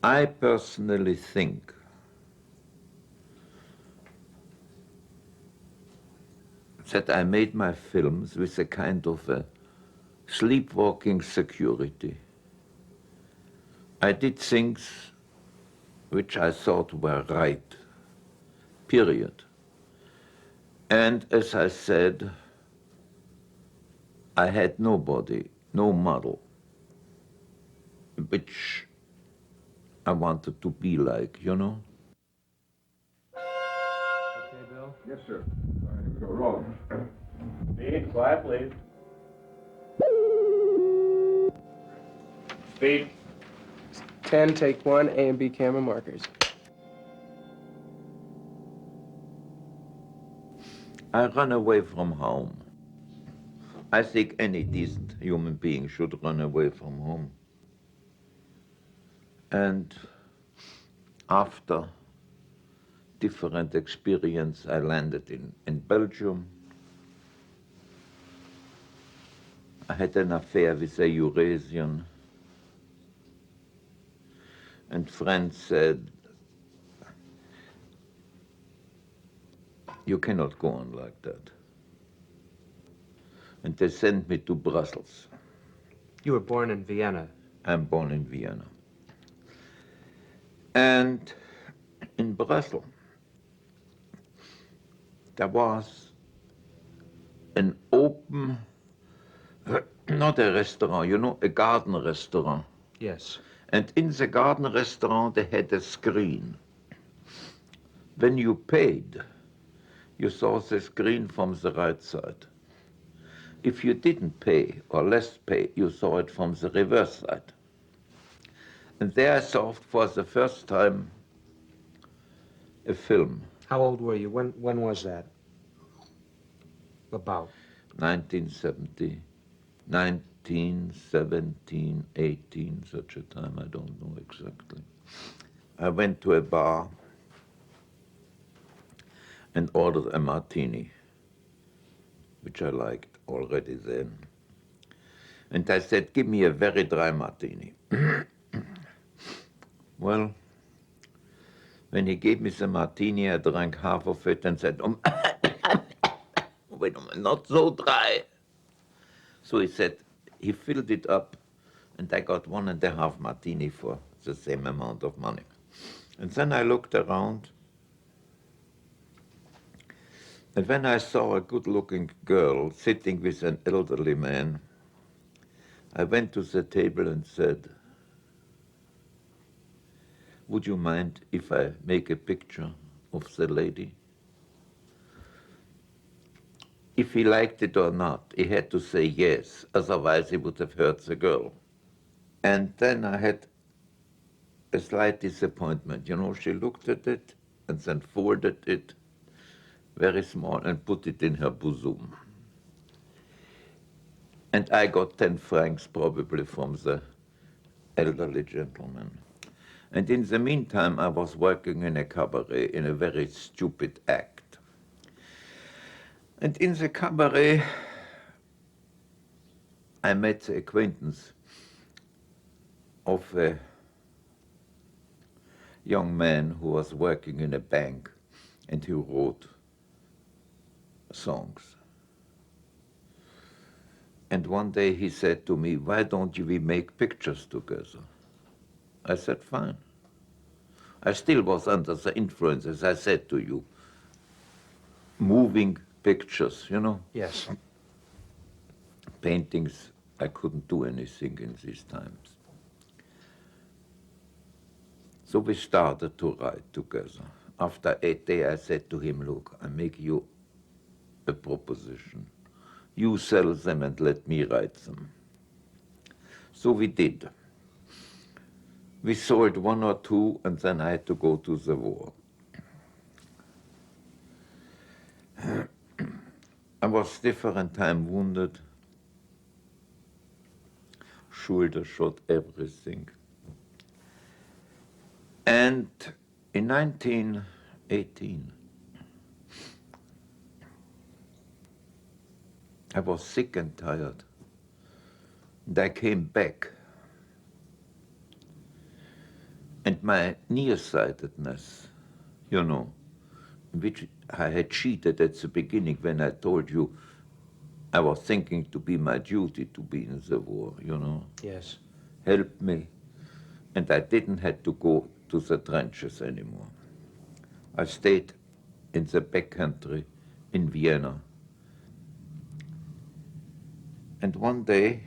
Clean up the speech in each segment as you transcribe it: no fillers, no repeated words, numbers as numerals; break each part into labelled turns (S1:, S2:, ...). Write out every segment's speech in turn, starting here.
S1: I personally think that I made my films with a kind of a sleepwalking security. I did things which I thought were right, period. And as I said, I had nobody, no model, which I wanted to be like, you know?
S2: Okay, Bill?
S3: Yes, sir. Sorry to go wrong.
S4: Speed, quiet, please. Speed.
S2: 10, take 1, A and B camera markers.
S1: I ran away from home. I think any decent human being should run away from home. And after different experience, I landed in Belgium. I had an affair with a Eurasian. And friends said, you cannot go on like that. And they sent me to Brussels.
S2: You were born in Vienna.
S1: I'm born in Vienna. And in Brussels, there was an open, not a restaurant, you know, a garden restaurant.
S2: Yes.
S1: And in the garden restaurant, they had a screen. When you paid, you saw the screen from the right side. If you didn't pay, or less pay, you saw it from the reverse side. And there I saw for the first time a film.
S2: How old were you? When was that? About?
S1: 1970, 19, 17, 18, such a time, I don't know exactly. I went to a bar and ordered a martini, which I liked already then. And I said, give me a very dry martini. Well, when he gave me the martini, I drank half of it and said, wait a minute, not so dry. So he said, he filled it up, and I got 1.5 martini for the same amount of money. And then I looked around, and when I saw a good-looking girl sitting with an elderly man, I went to the table and said, would you mind if I make a picture of the lady? If he liked it or not, he had to say yes, otherwise he would have hurt the girl. And then I had a slight disappointment. You know, she looked at it and then folded it very small and put it in her bosom. And I got 10 francs probably from the elderly gentleman. And in the meantime, I was working in a cabaret in a very stupid act. And in the cabaret, I met the acquaintance of a young man who was working in a bank and who wrote songs. And one day he said to me, why don't we make pictures together? I said, fine. I still was under the influence, as I said to you, moving pictures, you know?
S2: Yes.
S1: Paintings, I couldn't do anything in these times. So we started to write together. After 8 days, I said to him, look, I make you a proposition. You sell them and let me write them. So we did. We sold 1 or 2, and then I had to go to the war. I was different time wounded, shoulder shot, everything. And in 1918, I was sick and tired, and I came back. And my nearsightedness, you know, which I had cheated at the beginning when I told you I was thinking to be my duty to be in the war, you know,
S2: Yes.
S1: helped me. And I didn't have to go to the trenches anymore. I stayed in the backcountry in Vienna. And one day,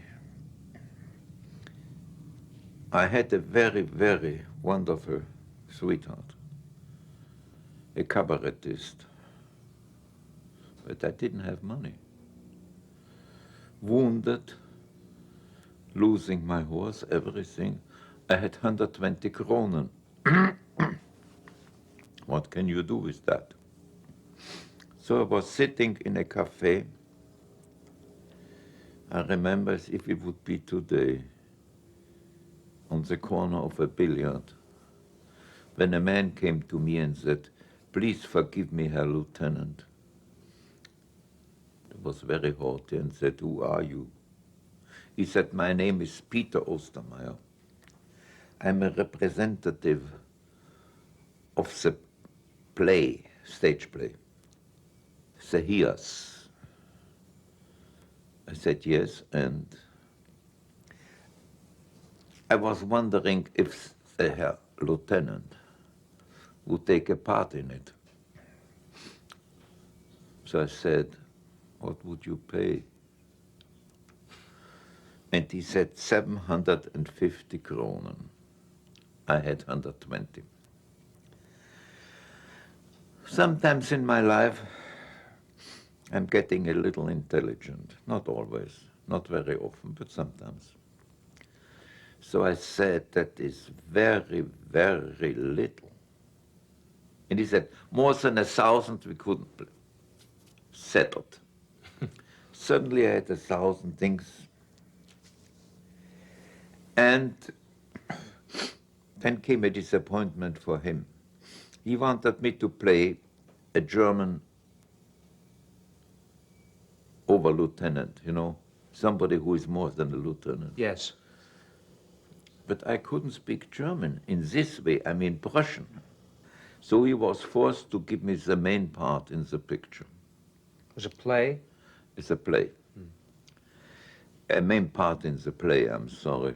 S1: I had a very, very wonderful sweetheart, a cabaretist, but I didn't have money. Wounded, losing my horse, everything, I had 120 kronen. What can you do with that? So I was sitting in a cafe. I remember as if it would be today, on the corner of a billiard, when a man came to me and said, "Please forgive me, Herr Lieutenant." He was very haughty and said, "Who are you?" He said, "My name is Peter Ostermeyer. I'm a representative of the play, stage play, the Hears." I said, "Yes," and I was wondering if the Herr Lieutenant would take a part in it. So I said, "What would you pay?" And he said 750 kronen. I had 120. Sometimes in my life, I'm getting a little intelligent. Not always, not very often, but sometimes. So I said, "That is very, very little." And he said, "More than 1,000 we couldn't play." Settled. Suddenly I had 1,000 things. And then came a disappointment for him. He wanted me to play a German overlieutenant, you know, somebody who is more than a lieutenant.
S2: Yes.
S1: But I couldn't speak German in this way, I mean Prussian. So he was forced to give me the main part in the picture.
S2: It was a play?
S1: It's a play. A main part in the play, I'm sorry.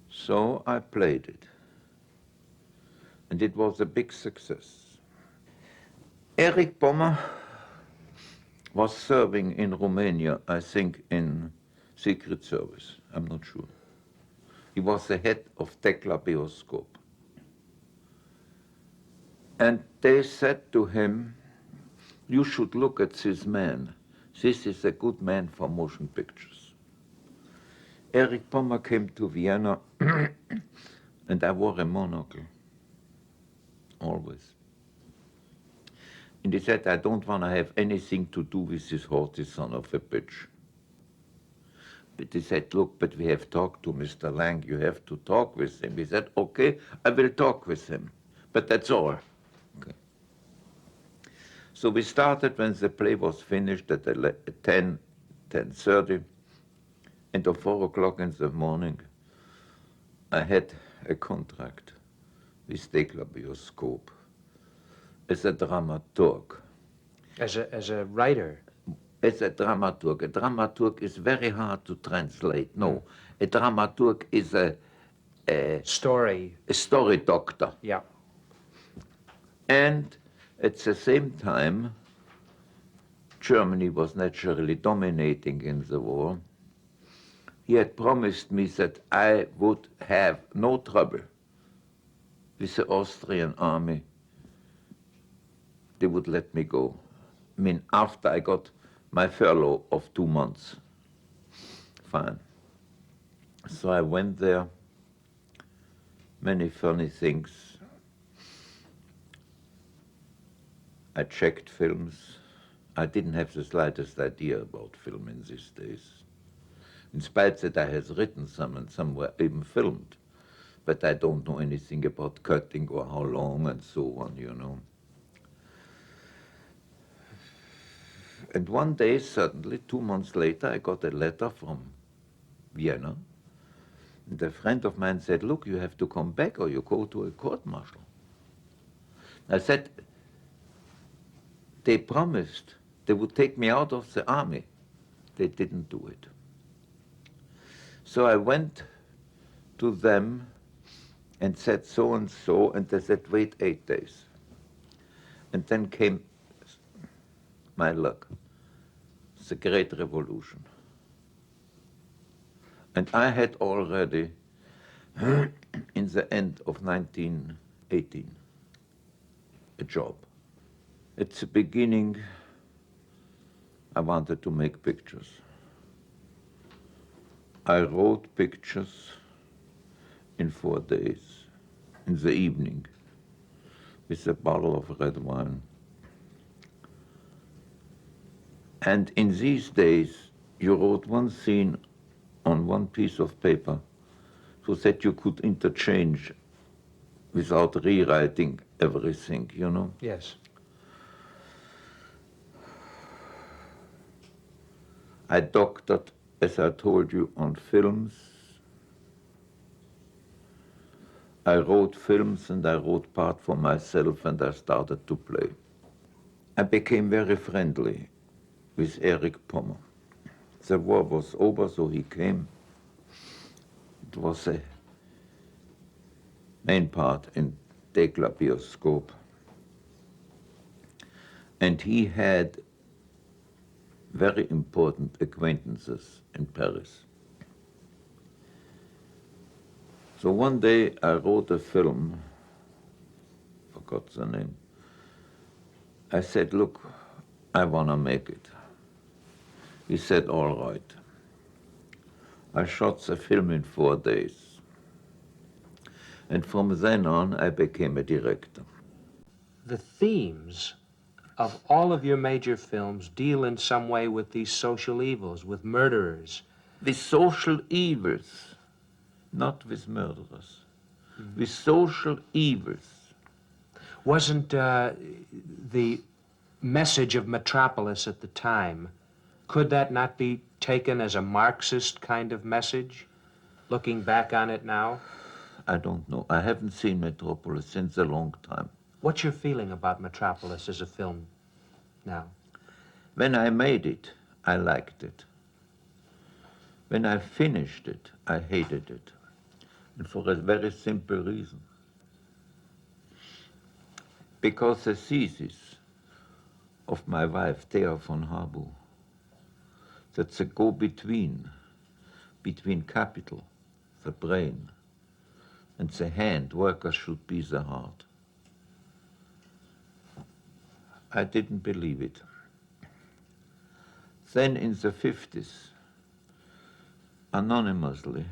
S1: So I played it. And it was a big success. Erich Bommer was serving in Romania, I think in Secret Service, I'm not sure. He was the head of Tekla Bioscope. And they said to him, "You should look at this man. This is a good man for motion pictures." Erich Bommer came to Vienna and I wore a monocle, always. And he said, "I don't want to have anything to do with this haughty son of a bitch." But he said, "Look, but we have talked to Mr. Lang, you have to talk with him." He said, "Okay, I will talk with him, but that's all." Okay. So we started when the play was finished at 10:30, and at 4 o'clock in the morning, I had a contract with Tekla Bioscope as a dramaturg.
S2: As a writer?
S1: As a dramaturg. A dramaturg is very hard to translate. No, a dramaturg is a
S2: story
S1: doctor.
S2: Yeah.
S1: And at the same time, Germany was naturally dominating in the war. He had promised me that I would have no trouble with the Austrian army. They would let me go. I mean, after I got my furlough of 2 months. Fine. So I went there, many funny things. I checked films. I didn't have the slightest idea about film in these days. In spite that I had written some and some were even filmed. But I don't know anything about cutting or how long and so on, you know. And one day, suddenly, 2 months later, I got a letter from Vienna And a friend of mine said, look, you have to come back or you go to a court-martial. I said, they promised they would take me out of the army. They didn't do it. So I went to them and said so and so, and they said, wait 8 days. And then came my luck, the Great Revolution. And I had already, in the end of 1918, a job. At the beginning, I wanted to make pictures. I wrote pictures in 4 days, in the evening, with a bottle of red wine. And in these days, you wrote one scene on one piece of paper so that you could interchange without rewriting everything, you know?
S5: Yes.
S1: I doctored, as I told you, on films. I wrote films and I wrote part for myself and I started to play. I became very friendly with Erich Pommer. The war was over, so he came. It was a main part in Declabioscope. And he had very important acquaintances in Paris. So one day I wrote a film, forgot the name. I said, look, I want to make it. He said, all right. I shot the film in 4 days. And from then on, I became a director.
S5: The themes of all of your major films deal in some way with these social evils, with murderers.
S1: With social evils, not with murderers. With social evils.
S5: Wasn't the message of Metropolis at the time, could that not be taken as a Marxist kind of message, looking back on it now?
S1: I don't know. I haven't seen Metropolis since a long time.
S5: What's your feeling about Metropolis as a film now?
S1: When I made it, I liked it. When I finished it, I hated it. And for a very simple reason. Because the thesis of my wife, Thea von Harbu, that's a go-between, between capital, the brain, and the hand, workers should be the heart. I didn't believe it. Then in the 50s, anonymously,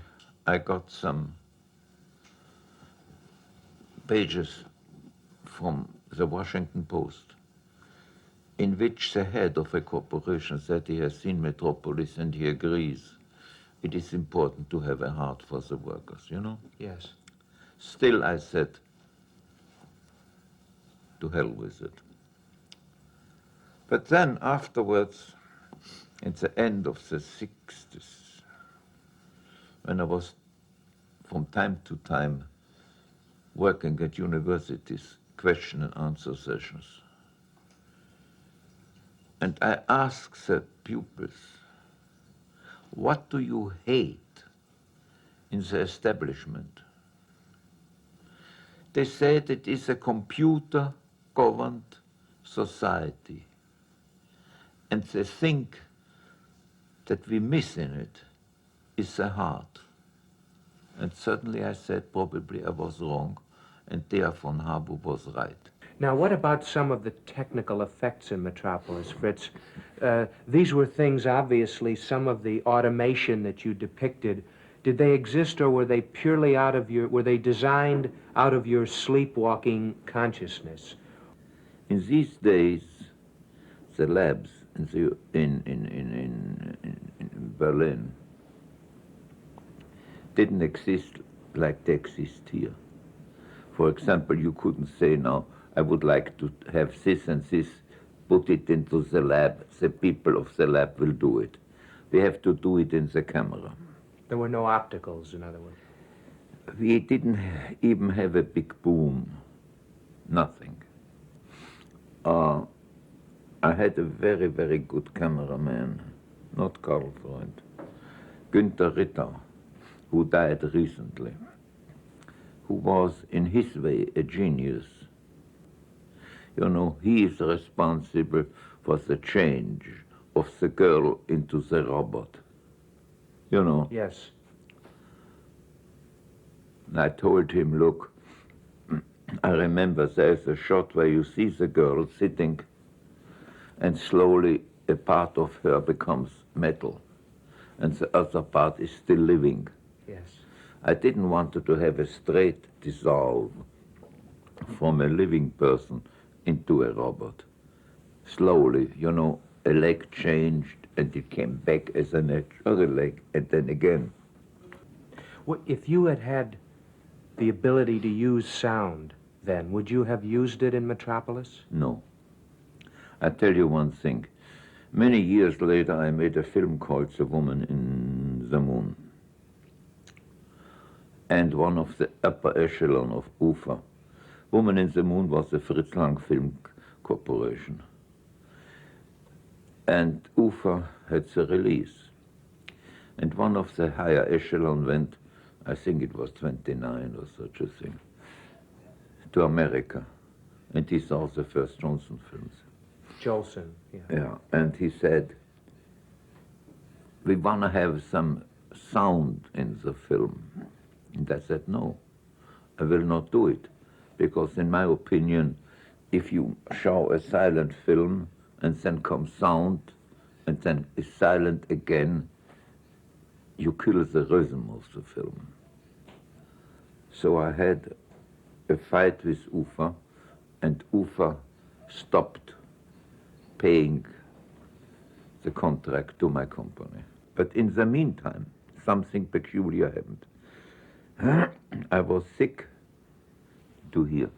S1: I got some pages from the Washington Post in which the head of a corporation said he has seen Metropolis and he agrees it is important to have a heart for the workers, you know?
S5: Yes.
S1: Still, I said, to hell with it. But then afterwards, at the end of the 60s, when I was from time to time working at universities, question and answer sessions, and I asked the pupils, what do you hate in the establishment? They said it is a computer-governed society. And they think that we miss in it is the heart. And certainly I said probably I was wrong, and Thea von Harbu was right.
S5: Now, what about some of the technical effects in Metropolis, Fritz? These were things, obviously, some of the automation that you depicted. Did they exist, or were they purely were they designed out of your sleepwalking consciousness?
S1: In these days, the labs in Berlin didn't exist like they exist here. For example, you couldn't say now, I would like to have this and this, put it into the lab, the people of the lab will do it. We have to do it in the camera.
S5: There were no opticals, in other words.
S1: We didn't even have a big boom, nothing. I had a very, very good cameraman, not Karl Freund, Günther Ritter, who died recently, who was in his way a genius. You know, he is responsible for the change of the girl into the robot. You know?
S5: Yes.
S1: And I told him, look, I remember there's a shot where you see the girl sitting and slowly a part of her becomes metal and the other part is still living.
S5: Yes.
S1: I didn't want to have a straight dissolve from a living person into a robot. Slowly, you know, a leg changed and it came back as a natural leg and then again.
S5: If you had had the ability to use sound then, would you have used it in Metropolis?
S1: No. I tell you one thing. Many years later, I made a film called The Woman in the Moon. And one of the upper echelon of UFA, Woman in the Moon, was the Fritz Lang Film Corporation. And UFA had the release. And one of the higher echelon went, I think it was 29 or such a thing, to America. And he saw the first Johnson films.
S5: Jolson, yeah.
S1: Yeah, and he said, we want to have some sound in the film. And I said, no, I will not do it. Because in my opinion, if you show a silent film and then comes sound and then is silent again, you kill the rhythm of the film. So I had a fight with UFA, and UFA stopped paying the contract to my company. But in the meantime, something peculiar happened. I was sick to hear,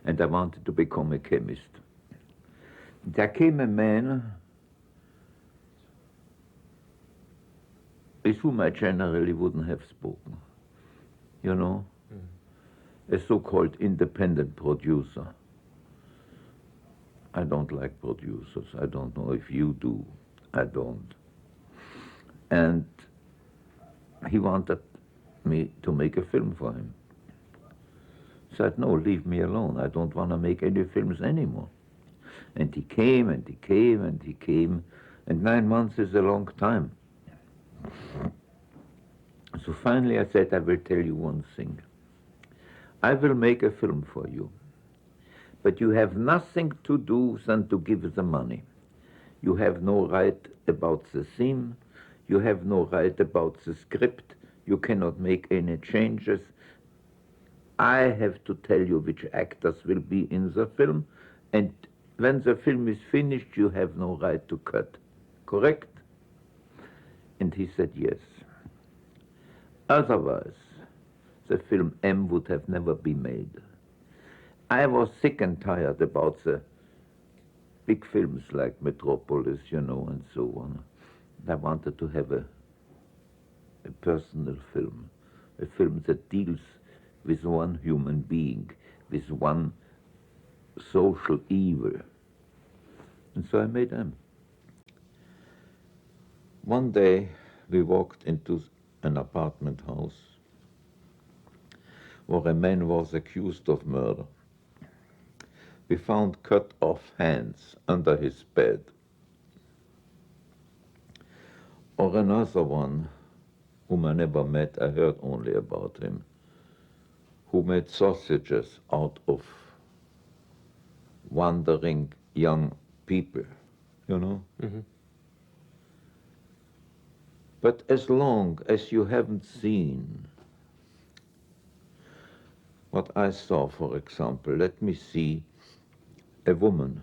S1: and I wanted to become a chemist. There came a man with whom I generally wouldn't have spoken, you know, a so-called independent producer. I don't like producers. I don't know if you do. I don't. And he wanted me to make a film for him. Said, no, leave me alone. I don't want to make any films anymore. And he came, and he came, and he came. And 9 months is a long time. So finally I said, I will tell you one thing. I will make a film for you. But you have nothing to do than to give the money. You have no right about the theme. You have no right about the script. You cannot make any changes. I have to tell you which actors will be in the film, and when the film is finished, you have no right to cut. Correct? And he said yes. Otherwise, the film M would have never been made. I was sick and tired about the big films like Metropolis, you know, and so on. And I wanted to have a personal film, a film that deals with one human being, with one social evil. And so I made M. One day we walked into an apartment house where a man was accused of murder. We found cut off hands under his bed. Or another one, whom I never met, I heard only about him, who made sausages out of wandering young people, you know?
S5: Mm-hmm.
S1: But as long as you haven't seen what I saw, for example, let me see a woman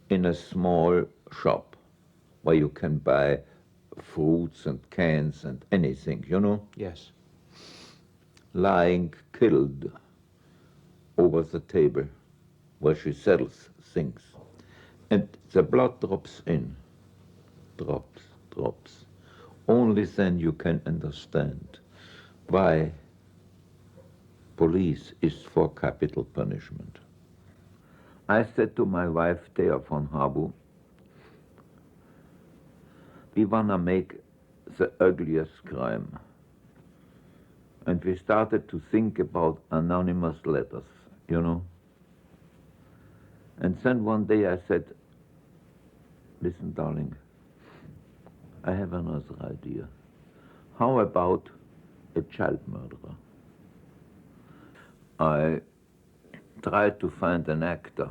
S1: in a small shop where you can buy fruits and cans and anything, you know?
S5: Yes.
S1: Lying killed over the table where she sells things. And the blood drops in, drops, drops. Only then you can understand why police is for capital punishment. I said to my wife, Thea von Habu, we wanna make the ugliest crime. And we started to think about anonymous letters, you know. And then one day I said, listen, darling, I have another idea. How about a child murderer? I tried to find an actor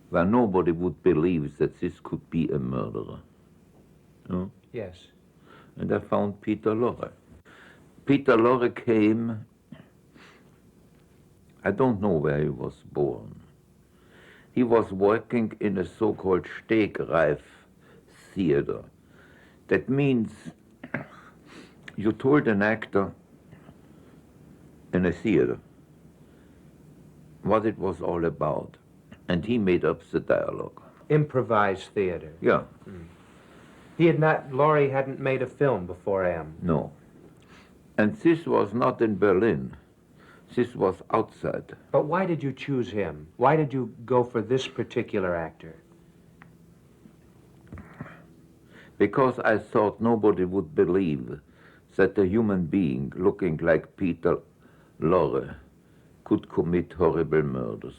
S1: where nobody would believe that this could be a murderer. You know?
S5: Yes.
S1: And I found Peter Lorre. Peter Lorre came, I don't know where he was born. He was working in a so-called Stegreif theater. That means you told an actor in a theater what it was all about, and he made up the dialogue.
S5: Improvised theater.
S1: Yeah,
S5: Laurie hadn't made a film before M.
S1: no. And this was not in Berlin. This was outside.
S5: But why did you choose him? Why did you go for this particular actor?
S1: Because I thought nobody would believe that a human being looking like Peter Lorre could commit horrible murders.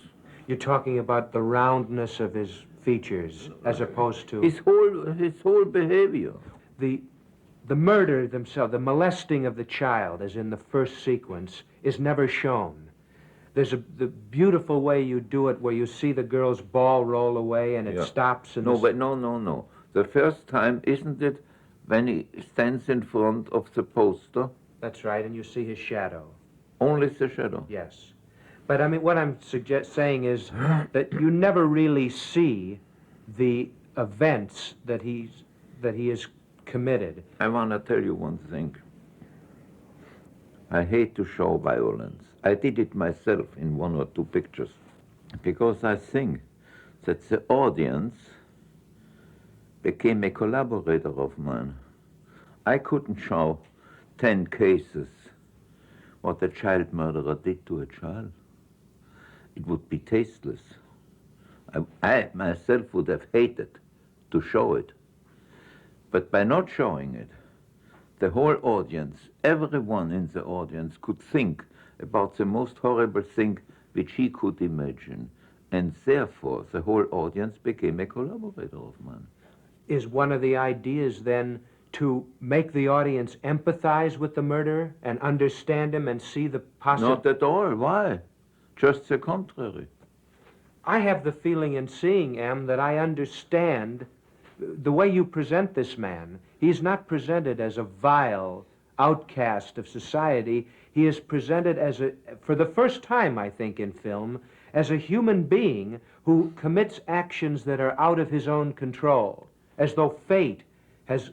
S5: You're talking about the roundness of his features as opposed to
S1: His whole behavior.
S5: the murder themselves, the molesting of the child, as in the first sequence, is never shown. There's the beautiful way you do it where you see the girl's ball roll away and it
S1: Yeah.
S5: stops. And
S1: No. The first time, isn't it, when he stands in front of the poster?
S5: That's right, and you see his shadow.
S1: Only the shadow.
S5: Yes. But I mean, what I'm saying is that you never really see the events that he has committed.
S1: I want to tell you one thing. I hate to show violence. I did it myself in one or two pictures because I think that the audience became a collaborator of mine. I couldn't show 10 cases what a child murderer did to a child. It would be tasteless. I myself would have hated to show it. But by not showing it, the whole audience, everyone in the audience could think about the most horrible thing which he could imagine. And therefore, the whole audience became a collaborator of mine.
S5: Is one of the ideas then to make the audience empathize with the murderer and understand him and see the possible...
S1: Not at all. Why? Just the contrary.
S5: I have the feeling in seeing M that I understand the way you present this man. He's not presented as a vile outcast of society. He is presented as for the first time, I think, in film, as a human being who commits actions that are out of his own control, as though fate has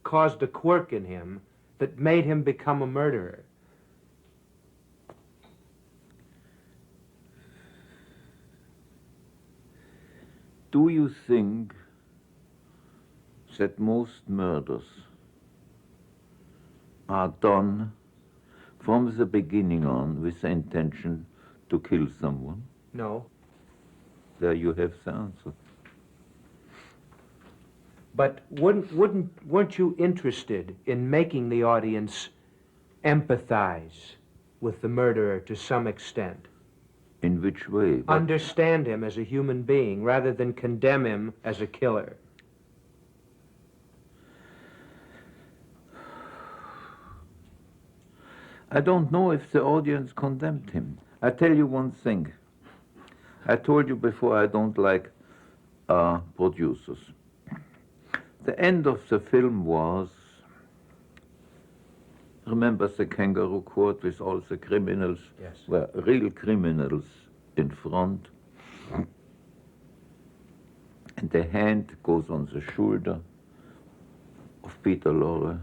S5: caused a quirk in him that made him become a murderer.
S1: Do you think that most murders are done from the beginning on with the intention to kill someone?
S5: No.
S1: There you have the answer.
S5: But weren't you interested in making the audience empathize with the murderer to some extent?
S1: In which way?
S5: Understand him as a human being rather than condemn him as a killer.
S1: I don't know if the audience condemned him. I tell you one thing. I told you before I don't like producers. The end of the film was, remember the kangaroo court with all the criminals?
S5: Yes.
S1: Were real criminals in front. And the hand goes on the shoulder of Peter Lorre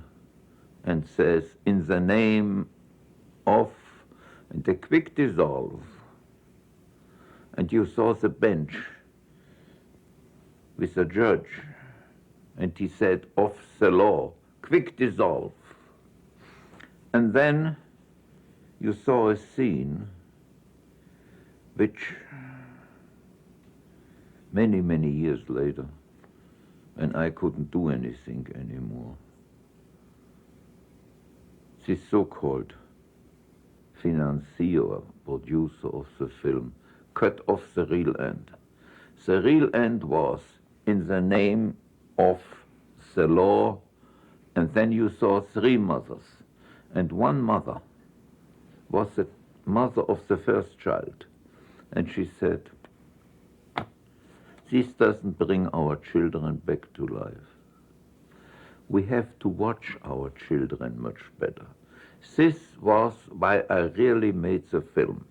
S1: and says, in the name of, and the quick dissolve. And you saw the bench with the judge And he said, of the law, quick dissolve. And then you saw a scene which many, many years later, when I couldn't do anything anymore, this so-called financier, producer of the film, cut off the real end. The real end was in the name of the law, and then you saw three mothers. And one mother was the mother of the first child. And she said, this doesn't bring our children back to life. We have to watch our children much better. This was why I really made the film.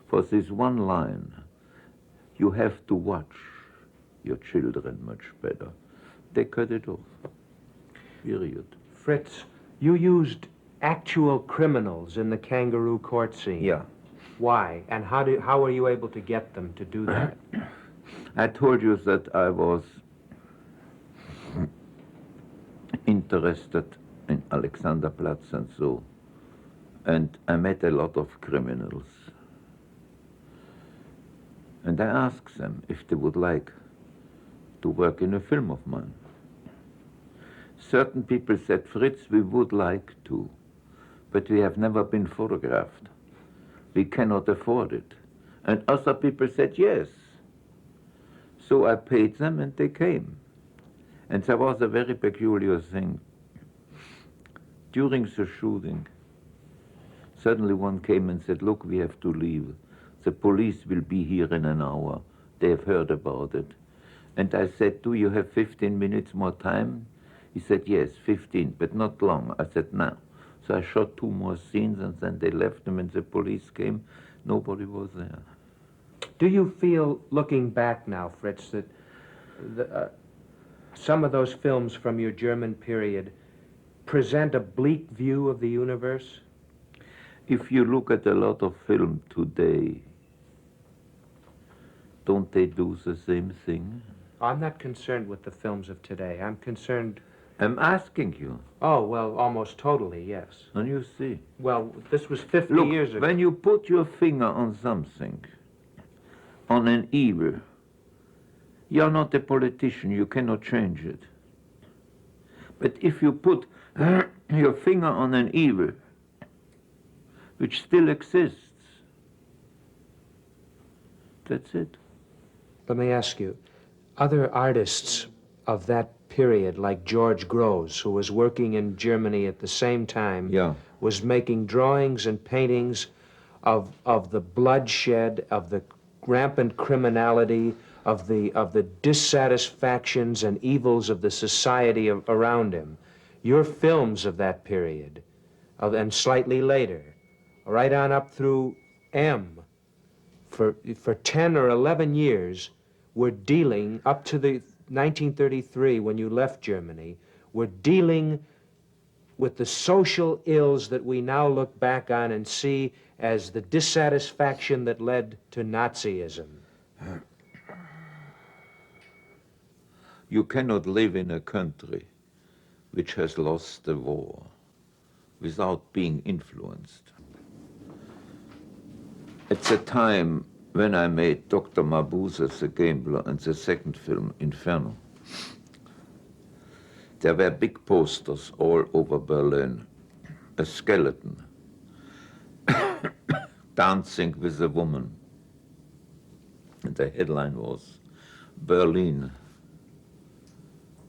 S1: For this one line, you have to watch your children much better. They cut it off. Period.
S5: Fritz, you used actual criminals in the kangaroo court scene.
S1: Yeah.
S5: Why? And how were you able to get them to do that?
S1: I told you that I was interested in Alexanderplatz and so, and I met a lot of criminals. And I asked them if they would like to work in a film of mine. Certain people said, Fritz, we would like to, but we have never been photographed. We cannot afford it. And other people said, yes. So I paid them and they came. And there was a very peculiar thing. During the shooting, suddenly one came and said, look, we have to leave. The police will be here in an hour. They have heard about it. And I said, do you have 15 minutes more time? He said, yes, 15, but not long. I said, no. So I shot 2 more scenes and then they left them and the police came. Nobody was there.
S5: Do you feel, looking back now, Fritz, that some of those films from your German period present a bleak view of the universe?
S1: If you look at a lot of film today, don't they do the same thing?
S5: I'm not concerned with the films of today. I'm concerned...
S1: I'm asking you.
S5: Oh, well, almost totally, yes.
S1: And you see.
S5: Well, this was 50
S1: Look,
S5: years ago.
S1: when you put your finger on something, on an evil, you're not a politician, you cannot change it. But if you put your finger on an evil, which still exists, that's it.
S5: Let me ask you, other artists of that period, like George Grosz, who was working in Germany at the same time, was making drawings and paintings of the bloodshed, of the rampant criminality, of the dissatisfactions and evils of the society around him. Your films of that period, and slightly later, right on up through M, for 10 or 11 years, were dealing, up to the 1933, when you left Germany, were dealing with the social ills that we now look back on and see as the dissatisfaction that led to Nazism.
S1: You cannot live in a country which has lost the war without being influenced. At the time when I made Dr. Mabuse, the Gambler, and the second film, Inferno, there were big posters all over Berlin, a skeleton dancing with a woman. And the headline was, Berlin,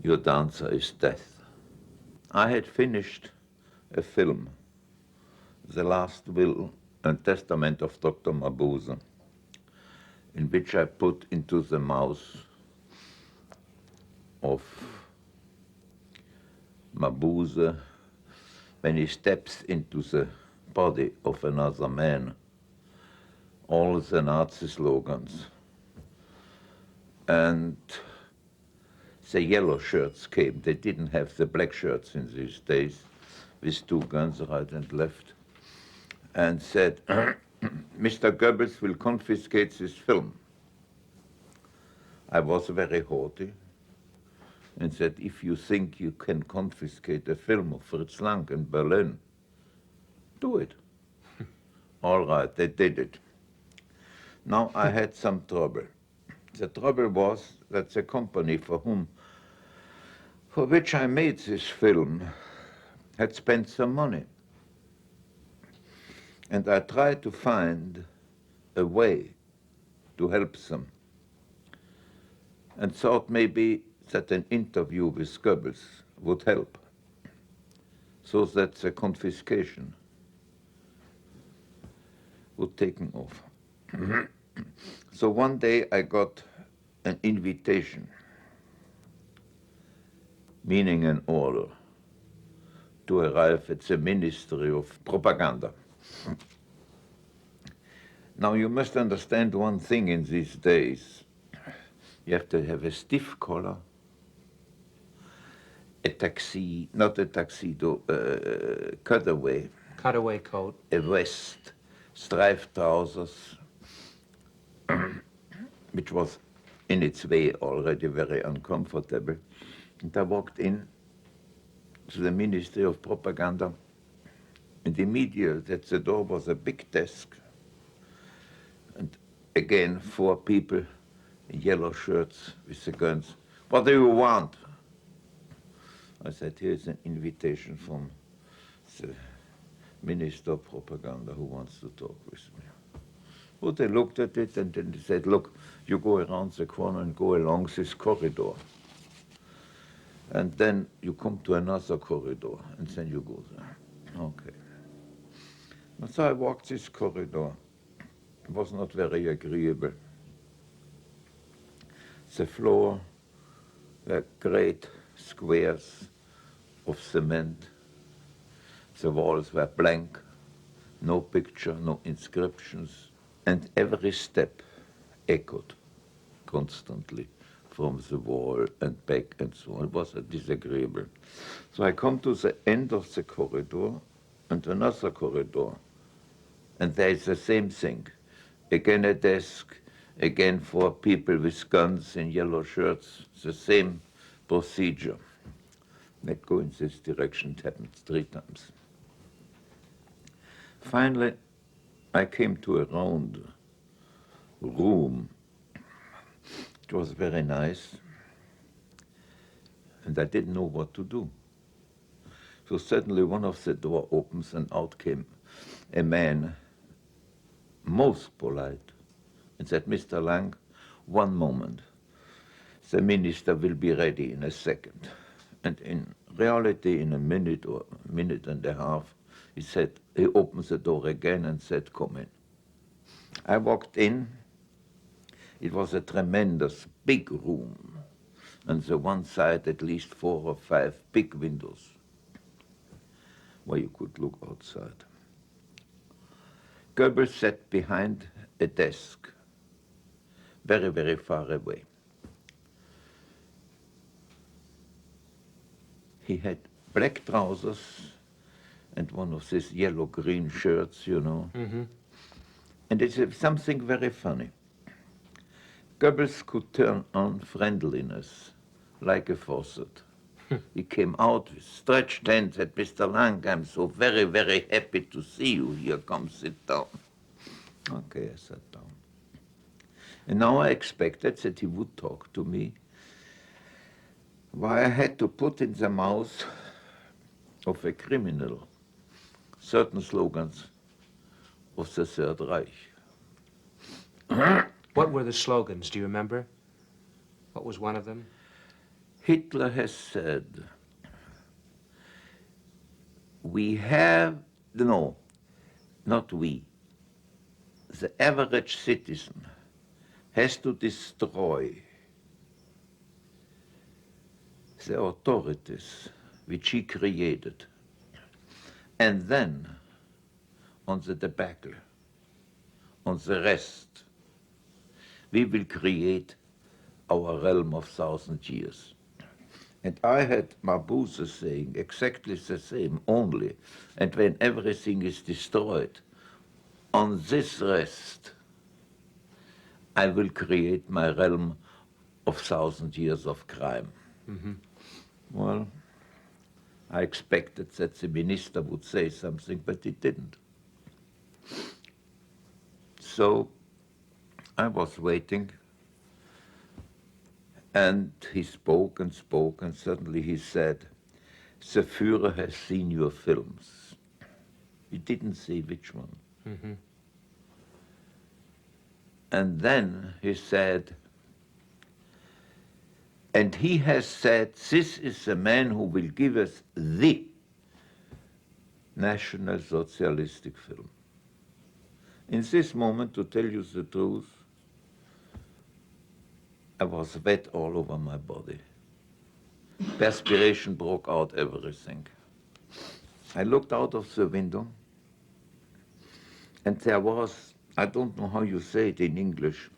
S1: your dancer is death. I had finished a film, The Last Will and Testament of Dr. Mabuse, in which I put into the mouth of Mabuse, when he steps into the body of another man, all the Nazi slogans. And the yellow shirts came. They didn't have the black shirts in these days, with 2 guns right and left, and said, Mr. Goebbels will confiscate this film. I was very haughty. and said, if you think you can confiscate a film of Fritz Lang in Berlin, do it. All right, they did it. Now I had some trouble. The trouble was that the company for which I made this film had spent some money. And I tried to find a way to help them, and thought maybe that an interview with Goebbels would help, so that the confiscation would taken off. So one day I got an invitation, meaning an order, to arrive at the Ministry of Propaganda. Now you must understand one thing in these days. You have to have a stiff collar, a tuxedo, not a tuxedo, cutaway,
S5: Cutaway coat.
S1: a vest, striped trousers, which was in its way already very uncomfortable. And I walked in to the Ministry of Propaganda, and immediately at the door was a big desk, and again 4 people in yellow shirts with the guns. What do you want? I said, here's an invitation from the Minister of Propaganda who wants to talk with me. Well, they looked at it and then they said, look, you go around the corner and go along this corridor. And then you come to another corridor and then you go there. Okay. And so I walked this corridor. It was not very agreeable. The floor were great squares of cement. The walls were blank, no picture, no inscriptions, and every step echoed constantly from the wall and back and so on. It was disagreeable. So I come to the end of the corridor and another corridor, and there is the same thing. Again a desk, again 4 people with guns in yellow shirts, the same procedure. Let's go in this direction. It happened 3 times. Finally, I came to a round room. It was very nice, and I didn't know what to do. So suddenly one of the door opens and out came a man, most polite, and said, Mr. Lang, one moment. The minister will be ready in a second. And in reality, in a minute or a minute and a half, he opened the door again and said, come in. I walked in. It was a tremendous big room, and the one side at least 4 or 5 big windows where you could look outside. Goebbels sat behind a desk, very, very far away. He had black trousers and one of these yellow-green shirts, you know. Mm-hmm. And it's something very funny. Goebbels could turn on friendliness like a faucet. He came out with stretched hands, said, Mr. Lang, I'm so very, very happy to see you here. Come sit down. Okay, I sat down. And now I expected that he would talk to me. Why I had to put in the mouth of a criminal certain slogans of the Third Reich.
S5: What were the slogans? Do you remember? What was one of them?
S1: Hitler has said, we have, no, not we, the average citizen has to destroy the authorities which he created, and then on the debacle, on the rest, we will create our realm of 1,000 years. And I had Mabuse saying exactly the same, only, and when everything is destroyed, on this rest, I will create my realm of 1,000 years of crime. Well, I expected that the minister would say something, but he didn't. So I was waiting, and he spoke and spoke, and suddenly he said, "The Führer has seen your films." He didn't say which one. And then he said, and he has said, this is the man who will give us the National Socialistic film. In this moment, to tell you the truth, I was wet all over my body. Perspiration broke out everything. I looked out of the window, and there was, I don't know how you say it in English,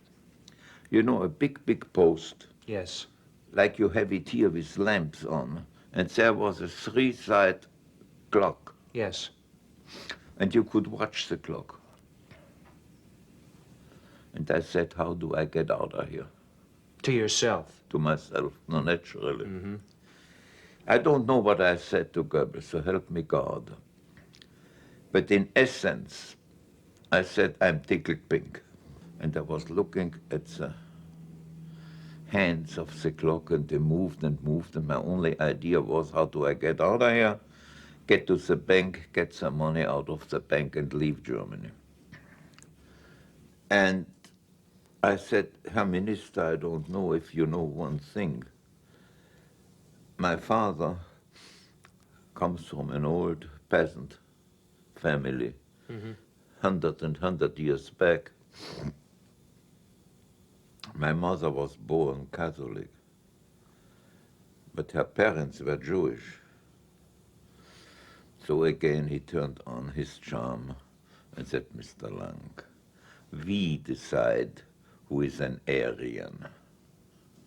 S1: you know, a big, big post.
S5: Yes.
S1: Like you have it here with lamps on, and there was a three-side clock.
S5: Yes.
S1: And you could watch the clock. And I said, how do I get out of here?
S5: To yourself?
S1: To myself, no, naturally. I don't know what I said to Goebbels, so help me God. But in essence, I said, I'm tickled pink. And I was looking at the hands of the clock, and they moved and moved, and my only idea was, how do I get out of here? Get to the bank, get some money out of the bank, and leave Germany. And I said, Herr Minister, I don't know if you know one thing. My father comes from an old peasant family, 100 years back. My mother was born Catholic, but her parents were Jewish. So again he turned on his charm and said, Mr. Lang, we decide who is an Aryan.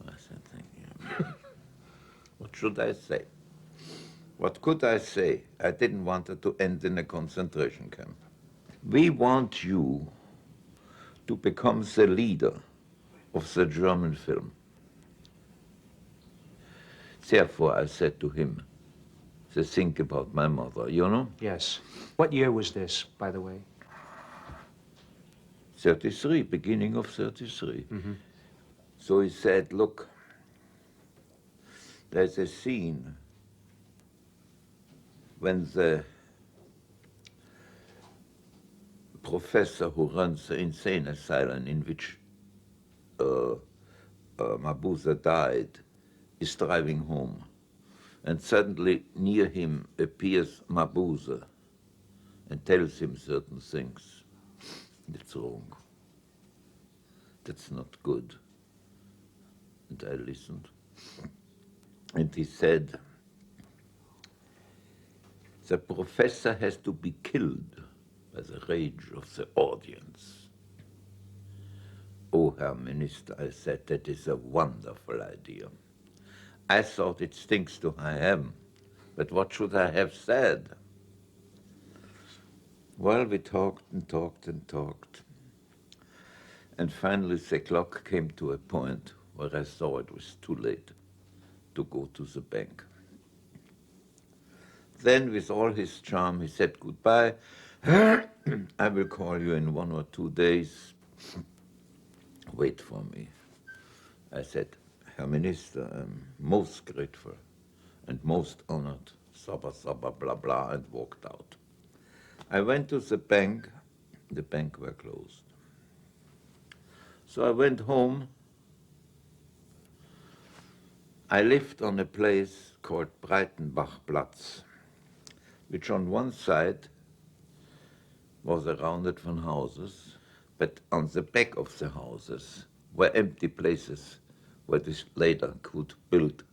S1: I said, thank you. What should I say? What could I say? I didn't want it to end in a concentration camp. We want you to become the leader of the German film. Therefore, I said to him, the think about my mother, you know?
S5: Yes. What year was this, by the way?
S1: 33, beginning of 33. So he said, look, there's a scene when the professor who runs the insane asylum in which Mabuse died is driving home. And suddenly near him appears Mabuse and tells him certain things. That's wrong. That's not good. And I listened. And he said, the professor has to be killed by the rage of the audience. Oh, Herr Minister, I said, that is a wonderful idea. I thought it stinks to high heaven, but what should I have said? Well, we talked and talked and talked. And finally the clock came to a point where I saw it was too late to go to the bank. Then with all his charm, he said, goodbye. I will call you in 1 or 2 days. Wait for me. I said, Herr Minister, I'm most grateful and most honored, sabba, sabba, blah, blah, and walked out. I went to the bank were closed. So I went home. I lived on a place called Breitenbachplatz, which on one side was surrounded from houses, but on the back of the houses were empty places where this later could build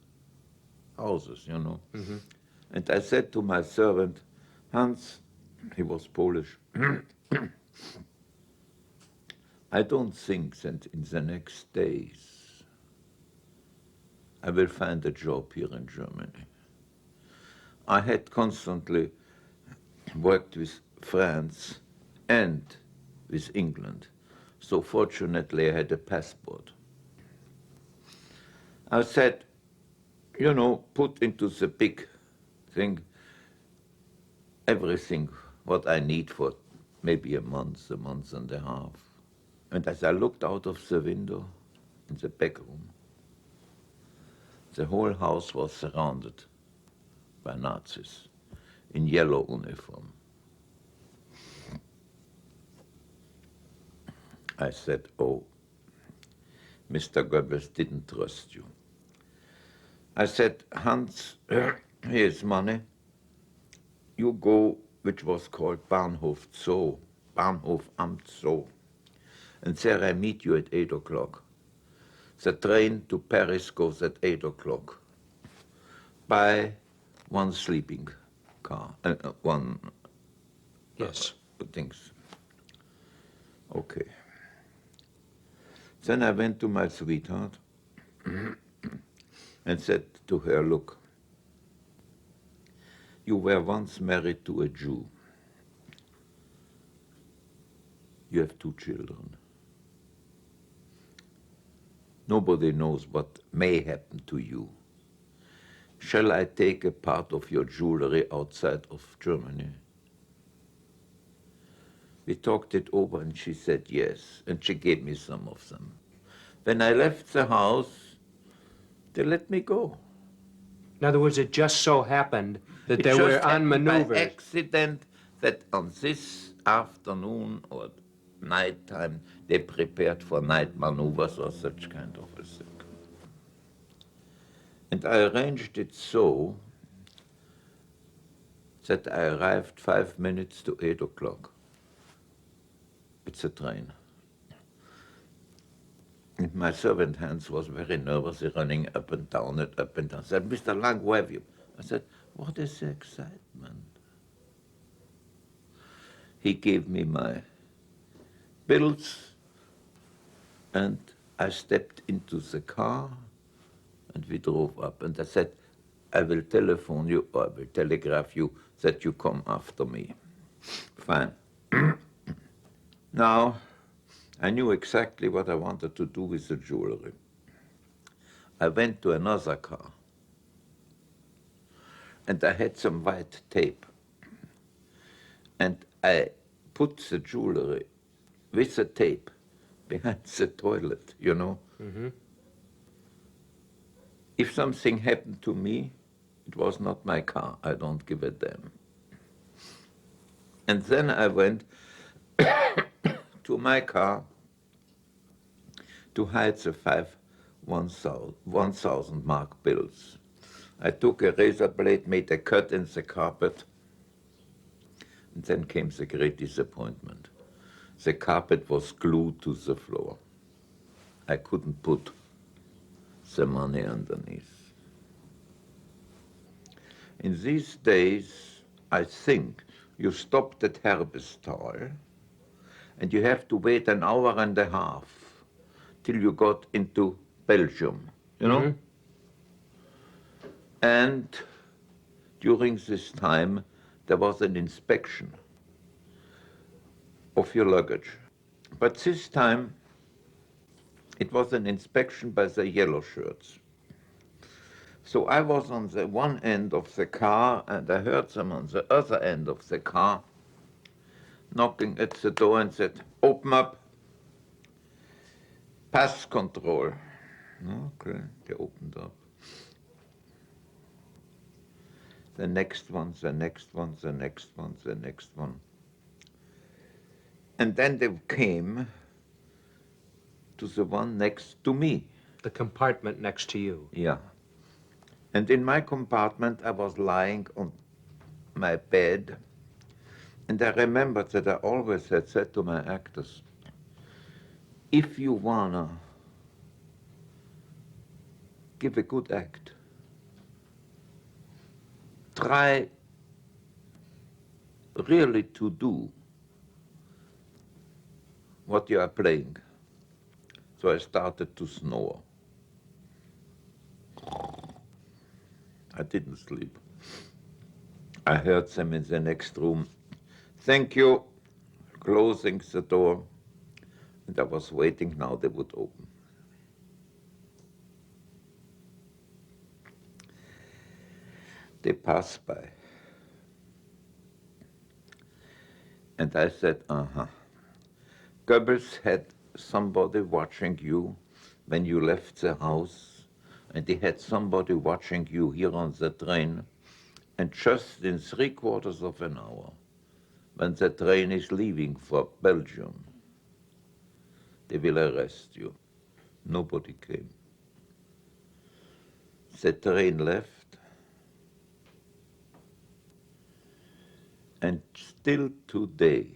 S1: houses, you know. And I said to my servant, Hans, he was Polish, I don't think that in the next days I will find a job here in Germany. I had constantly worked with France and with England, so fortunately I had a passport. I said, you know, put into the big thing everything what I need for maybe a month and a half. And as I looked out of the window in the back room, the whole house was surrounded by Nazis in yellow uniform. I said, oh, Mr. Goebbels didn't trust you. I said, Hans, here's money. You go, which was called Bahnhof Zoo, Bahnhof am Zoo. And there I meet you at 8 o'clock. The train to Paris goes at 8 o'clock. Buy one sleeping car, one
S5: Yes.
S1: things. Okay. Then I went to my sweetheart and said to her, look, you were once married to a Jew. You have 2 children. Nobody knows what may happen to you. Shall I take a part of your jewelry outside of Germany? We talked it over and she said yes, and she gave me some of them. When I left the house, they let me go.
S5: In other words, it just so happened that there
S1: It
S5: were
S1: just
S5: on
S1: happened
S5: maneuvers.
S1: by accident that on this afternoon or nighttime they prepared for night maneuvers or such kind of a thing. And I arranged it so that I arrived 5 minutes to 8 o'clock. It's a train. And my servant Hans was very nervous, running up and down and up and down. Said, Mr. Lang, where have you? I said, what is the excitement? He gave me my bills, and I stepped into the car, and we drove up. And I said, I will telephone you, or I will telegraph you that you come after me. Fine. Now, I knew exactly what I wanted to do with the jewelry. I went to another car, and I had some white tape. And I put the jewelry with the tape behind the toilet, you know.
S5: Mm-hmm.
S1: If something happened to me, it was not my car. I don't give a damn. And then I went to my car to hide the 1,000 mark bills. I took a razor blade, made a cut in the carpet, and then came the great disappointment. The carpet was glued to the floor. I couldn't put the money underneath. In these days, I think you stopped at Herbestal, and you have to wait an hour and a half till you got into Belgium, you know?
S5: Mm-hmm.
S1: And during this time, there was an inspection of your luggage. But this time, it was an inspection by the yellow shirts. So I was on the one end of the car, and I heard them on the other end of the car knocking at the door and said, open up, pass control. Okay, they opened up. The next one, the next one, the next one, the next one. And then they came to the one next to me.
S5: The compartment next to you.
S1: Yeah. And in my compartment, I was lying on my bed. And I remembered that I always had said to my actors, if you wanna give a good act, try really to do what you are playing. So I started to snore. I didn't sleep. I heard them in the next room. Thank you, closing the door. And I was waiting now they would open. they passed by. And I said, Goebbels had somebody watching you when you left the house, and he had somebody watching you here on the train, and just in 3/4 of an hour, when the train is leaving for Belgium, they will arrest you. Nobody came. The train left, and still today,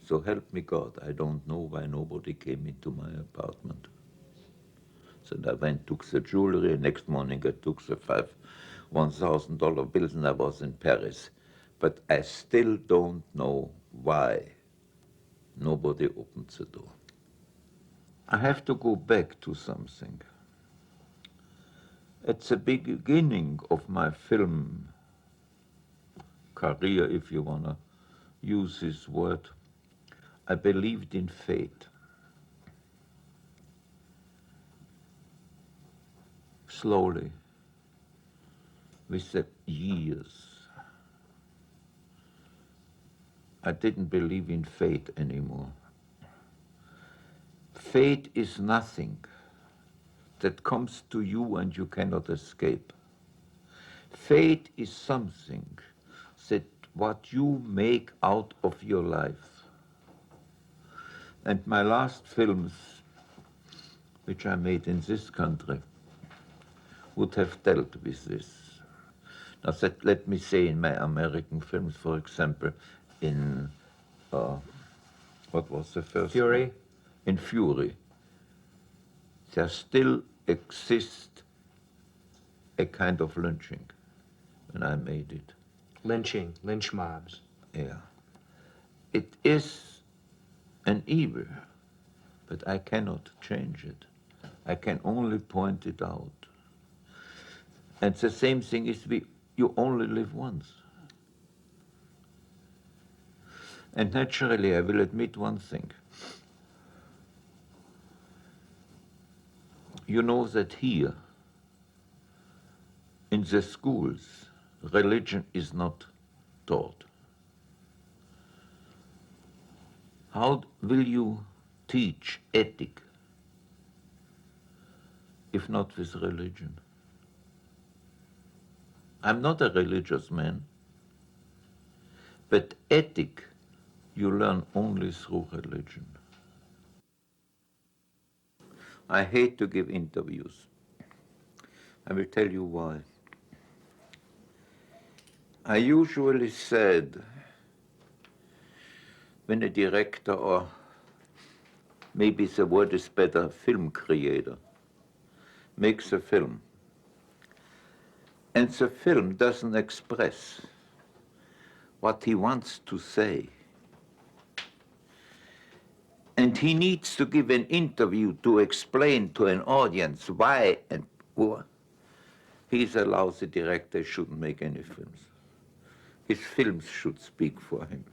S1: so help me God, I don't know why nobody came into my apartment. So I went, took the jewelry, next morning I took the $1,000 bills, and I was in Paris. But I still don't know why nobody opened the door. I have to go back to something. At the beginning of my film career, if you want to use this word, I believed in fate. Slowly, with the years, I didn't believe in fate anymore. Fate is nothing that comes to you and you cannot escape. Fate is something that what you make out of your life. And my last films, which I made in this country, would have dealt with this. Now, let me say in my American films, for example, in, what was the first
S5: Fury?
S1: one? In Fury, there still exists a kind of lynching when I made it.
S5: Lynching, lynch mobs.
S1: Yeah. It is an evil, but I cannot change it. I can only point it out. And the same thing is you only live once. And naturally, I will admit one thing. You know that here, in the schools, religion is not taught. How will you teach ethic if not with religion? I'm not a religious man, but ethic you learn only through religion. I hate to give interviews. I will tell you why. I usually said, when a director, or maybe the word is better, film creator, makes a film, and the film doesn't express what he wants to say, and he needs to give an interview to explain to an audience why and who, he's a lousy director, shouldn't make any films. His films should speak for him.